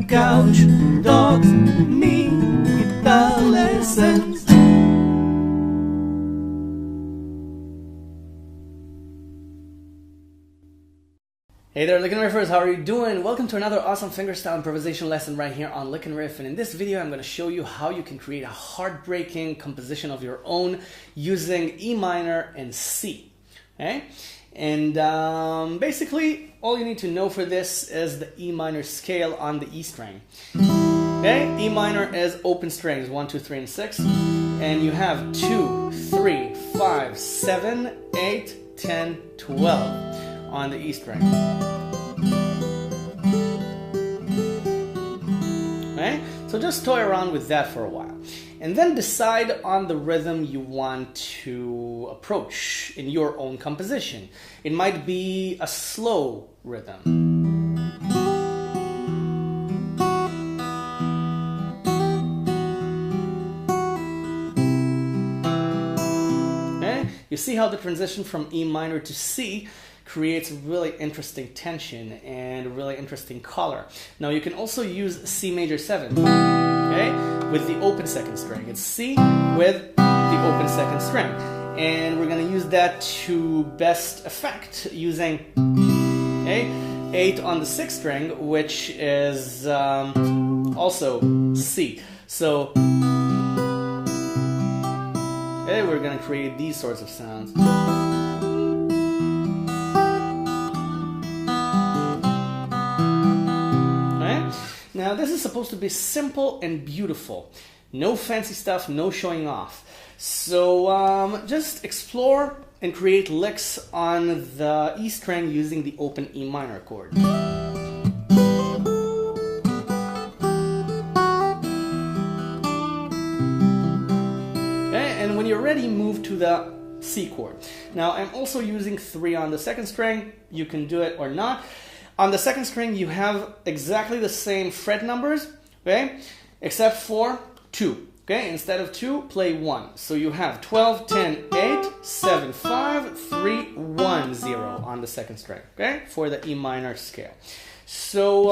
couch, dogs, me, guitar lessons. Hey there, Lick and Riffers, how are you doing? Welcome to another awesome fingerstyle improvisation lesson right here on Lick and Riff. And in this video, I'm going to show you how you can create a heartbreaking composition of your own using E minor and C. Okay? And basically, all you need to know for this is the E minor scale on the E string. Okay? E minor is open strings, 1, 2, 3, and 6. And you have 2, 3, 5, 7, 8, 10, 12 on the E string. Okay? So just toy around with that for a while. And then decide on the rhythm you want to approach in your own composition. It might be a slow rhythm. Okay? You see how the transition from E minor to C creates really interesting tension and really interesting color. Now you can also use C major 7, okay, with the open second string. It's C with the open second string. And we're going to use that to best effect using 8 on the 6th string, which is also C. So we're going to create these sorts of sounds. Now this is supposed to be simple and beautiful. No fancy stuff, no showing off. So just explore and create licks on the E string using the open E minor chord. Okay, and when you're ready, move to the C chord. Now I'm also using 3 on the 2nd string. You can do it or not. On the 2nd string, you have exactly the same fret numbers, okay, except for 2. Okay, instead of 2, play 1. So you have 12, 10, 8, 7, 5, 3, 1, 0 on the 2nd string, okay, for the E minor scale. So,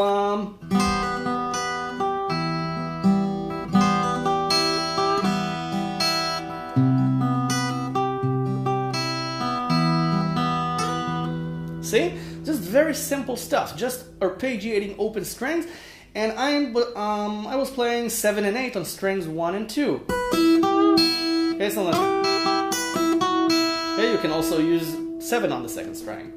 see? Just very simple stuff, just arpeggiating open strings, and I was playing 7 and 8 on strings 1 and 2. Okay, so okay, you can also use 7 on the 2nd string.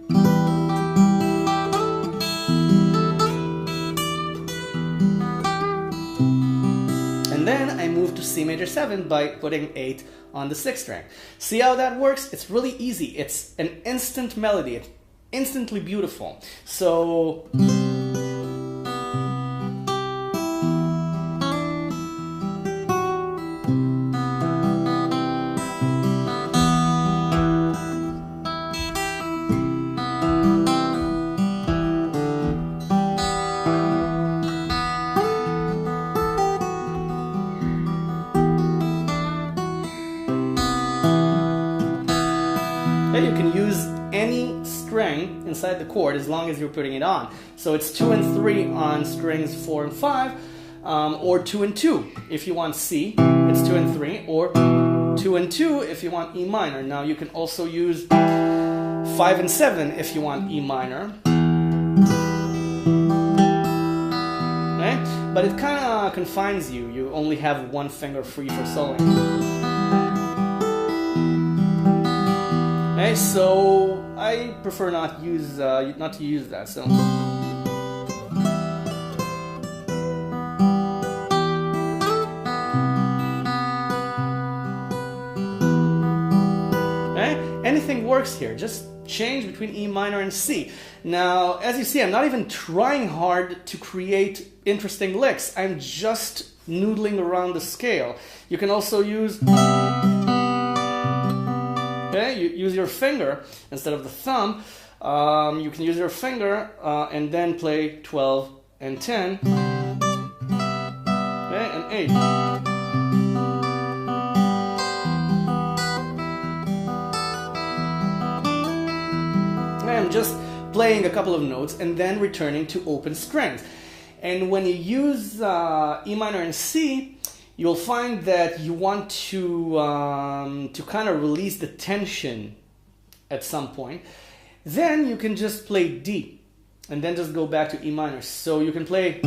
And then I moved to C major 7 by putting 8 on the 6th string. See how that works? It's really easy. It's an instant melody. It's instantly beautiful. So you can use any string inside the chord as long as you're putting it on. So it's 2 and 3 on strings 4 and 5, or 2 and 2 if you want C, it's 2 and 3, or 2 and 2 if you want E minor. Now you can also use 5 and 7 if you want E minor. Okay? But it kind of confines you. You only have one finger free for soloing. Okay, so I prefer not to use that. So okay, anything works here. Just change between E minor and C. Now, as you see, I'm not even trying hard to create interesting licks. I'm just noodling around the scale. You can also use. Okay, you use your finger instead of the thumb. You can use your finger and then play 12 and 10, okay, and 8. I'm just playing a couple of notes and then returning to open strings. And when you use E minor and C, you'll find that you want to kind of release the tension at some point. Then you can just play D and then just go back to E minor. So you can play,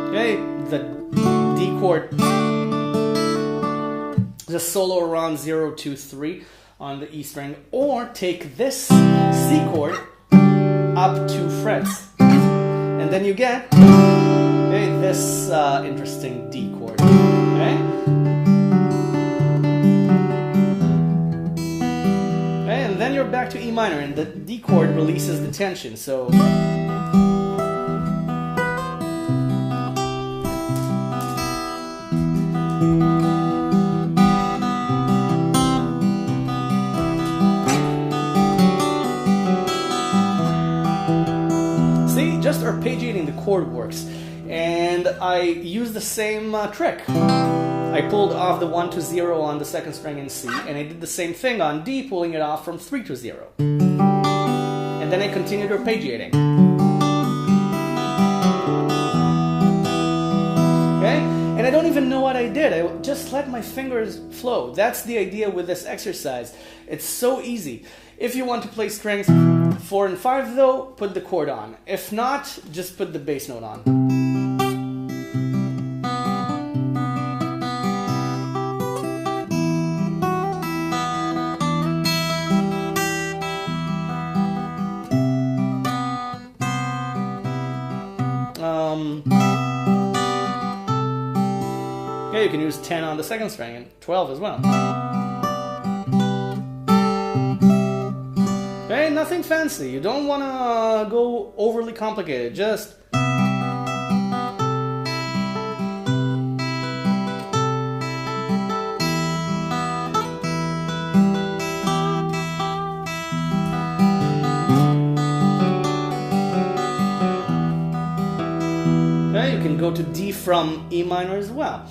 okay, the D chord, just solo around 0, 2, 3 on the E string, or take this C chord up 2 frets, and then you get, okay, this interesting D chord. Okay? Okay, and then you're back to E minor, and the D chord releases the tension. So just arpeggiating the chord works, and I use the same trick. I pulled off the 1 to 0 on the second string in C, and I did the same thing on D, pulling it off from 3 to 0. And then I continued arpeggiating. Okay? And I don't even know what I did. I just let my fingers flow. That's the idea with this exercise. It's so easy. If you want to play strings 4 and 5 though, put the chord on. If not, just put the bass note on. Okay, you can use 10 on the second string and 12 as well. Okay, nothing fancy. You don't want to go overly complicated. Just okay, you can go to D from E minor as well.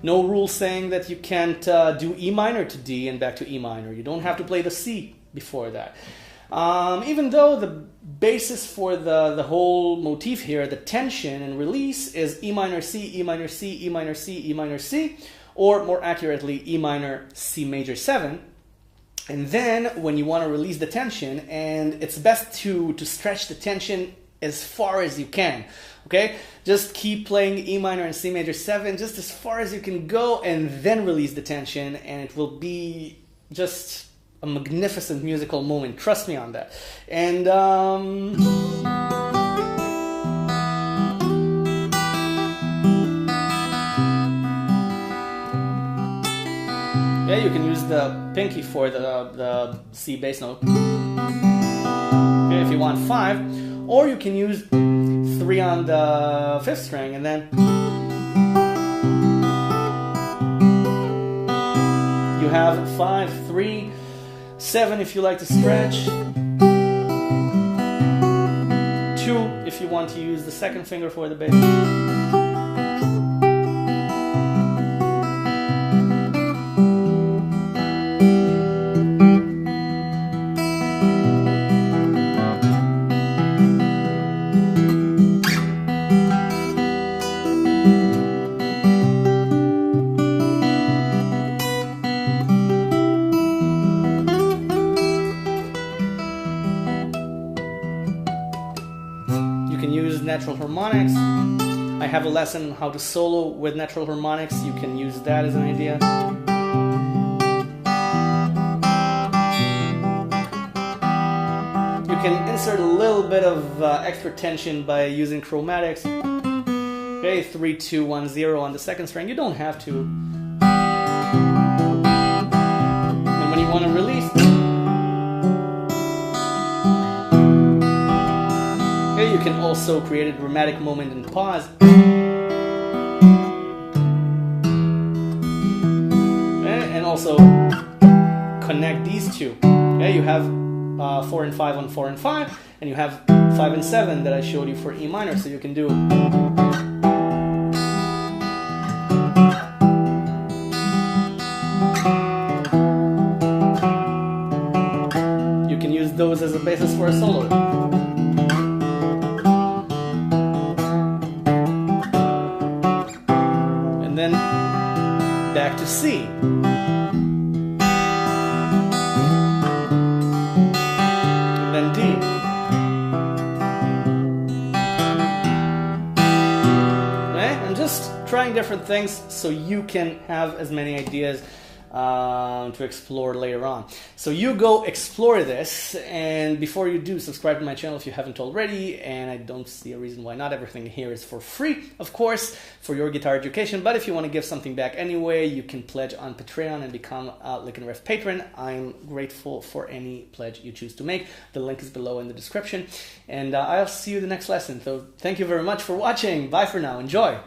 No rule saying that you can't do E minor to D and back to E minor. You don't have to play the C before that. Even though the basis for the whole motif here, the tension and release, is E minor C, E minor C, E minor C, E minor C, or more accurately, E minor C major 7. And then when you want to release the tension, and it's best to stretch the tension as far as you can. Okay, just keep playing E minor and C major 7 just as far as you can go, and then release the tension, and it will be just a magnificent musical moment. Trust me on that. And yeah, you can use the pinky for the C bass note. Okay, if you want 5, or you can use 3 on the 5th string, and then you have 5, 3, 7 if you like to stretch, 2 if you want to use the second finger for the bass. Natural harmonics. I have a lesson on how to solo with natural harmonics. You can use that as an idea. You can insert a little bit of extra tension by using chromatics. Okay, 3, 2, 1, 0 on the second string. You don't have to. And when you want to release, you can also create a dramatic moment and pause. Okay, and also connect these two. Okay, you have 4 and 5 on 4 and 5, and you have 5 and 7 that I showed you for E minor, so you can do. You can use those as a basis for a solo. to C. And then D. Okay? I'm just trying different things so you can have as many ideas to explore later on. So you go explore this, and before you do, subscribe to my channel if you haven't already, and I don't see a reason why not. Everything here is for free, of course, for your guitar education, but if you want to give something back anyway, you can pledge on Patreon and become a Lick and Riff patron. I'm grateful for any pledge you choose to make. The link is below in the description, and I'll see you in the next lesson. So thank you very much for watching. Bye for now. Enjoy.